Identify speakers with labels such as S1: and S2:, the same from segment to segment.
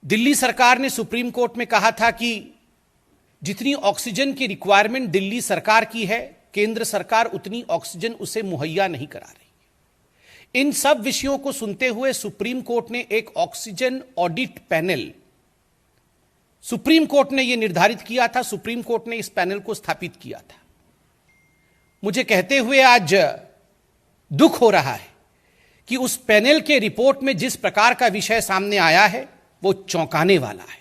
S1: दिल्ली सरकार ने supreme court में कहा था कि जितनी ऑक्सीजन की रिक्वायरमेंट दिल्ली सरकार की है, केंद्र सरकार उतनी ऑक्सीजन उसे मुहैया नहीं करा रही। इन सब विषयों को सुनते हुए सुप्रीम कोर्ट ने एक oxygen audit panel, supreme court ने यह निर्धारित किया था, सुप्रीम कोर्ट ने इस पैनल को स्थापित किया था। मुझे कहते हुए आज दुख हो रहा है कि उस पैनल के रिपोर्ट में जिस प्रकार का विषय सामने आया है वो चौंकाने वाला है।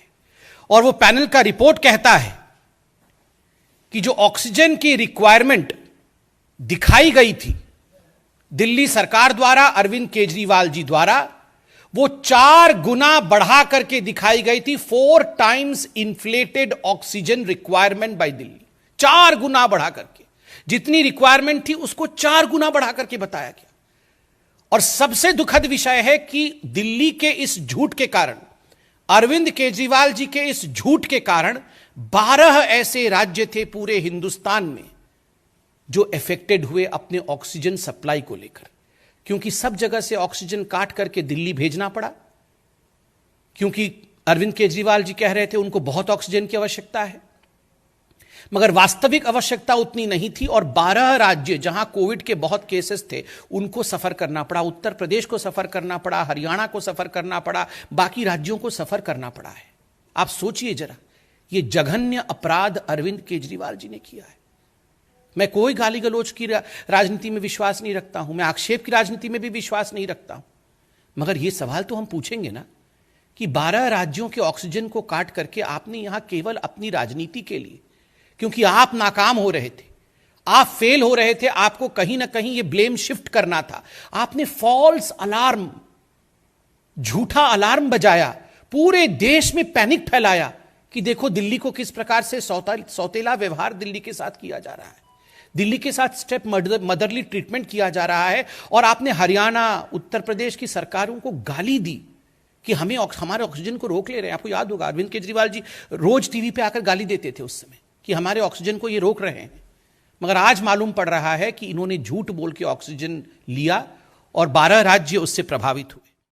S1: और वो पैनल का रिपोर्ट कहता है कि जो ऑक्सीजन की रिक्वायरमेंट दिखाई गई थी दिल्ली सरकार द्वारा, अरविंद केजरीवाल जी द्वारा, वो 4 गुना बढ़ा करके दिखाई गई थी। 4 times inflated oxygen requirement by Delhi. 4 गुना बढ़ा करके, जितनी रिक्वायरमेंट थी उसको 4 गुना बढ़ा करके बताया गया। और सबसे दुखद विषय है कि दिल्ली के इस झूठ के कारण, अरविंद केजरीवाल जी के इस झूठ के कारण 12 ऐसे राज्य थे पूरे हिंदुस्तान में जो अफेक्टेड हुए अपने ऑक्सीजन सप्लाई को लेकर, क्योंकि सब जगह से ऑक्सीजन काट करके दिल्ली भेजना पड़ा, क्योंकि अरविंद केजरीवाल जी कह रहे थे उनको बहुत ऑक्सीजन की आवश्यकता है, मगर वास्तविक आवश्यकता उतनी नहीं थी। और 12 राज्य जहां कोविड के बहुत केसेस थे उनको सफर करना पड़ा। उत्तर प्रदेश को सफर करना पड़ा, हरियाणा को सफर करना पड़ा, बाकी राज्यों को सफर करना पड़ा है। आप सोचिए जरा, यह जघन्य अपराध अरविंद केजरीवाल जी ने किया है। मैं कोई गाली गलौज की राजनीति में विश्वास नहीं रखता हूं, मैं आक्षेप की राजनीति में भी विश्वास नहीं रखता हूं, मगर यह सवाल तो हम पूछेंगे ना कि 12 राज्यों के ऑक्सीजन को काट करके आपने यहां केवल अपनी राजनीति के लिए, क्योंकि आप नाकाम हो रहे थे, आप फेल हो रहे थे, आपको कहीं ना कहीं यह ब्लेम शिफ्ट करना था, आपने फॉल्स अलार्म, झूठा अलार्म बजाया, पूरे देश में पैनिक फैलाया कि देखो दिल्ली को किस प्रकार से सौतेला व्यवहार दिल्ली के साथ किया जा रहा है, दिल्ली के साथ स्टेप मदरली ट्रीटमेंट किया जा रहा है। और आपने हरियाणा, उत्तर प्रदेश की सरकारों को गाली दी कि हमें हमारे ऑक्सीजन को रोक ले रहे हैं। आपको याद होगा अरविंद केजरीवाल जी रोज टीवी पे आकर गाली देते थे उस समय कि हमारे ऑक्सीजन को ये रोक रहे हैं, मगर आज मालूम पड़ रहा है कि इन्होंने झूठ बोल के ऑक्सीजन लिया और 12 राज्य उससे प्रभावित हुए।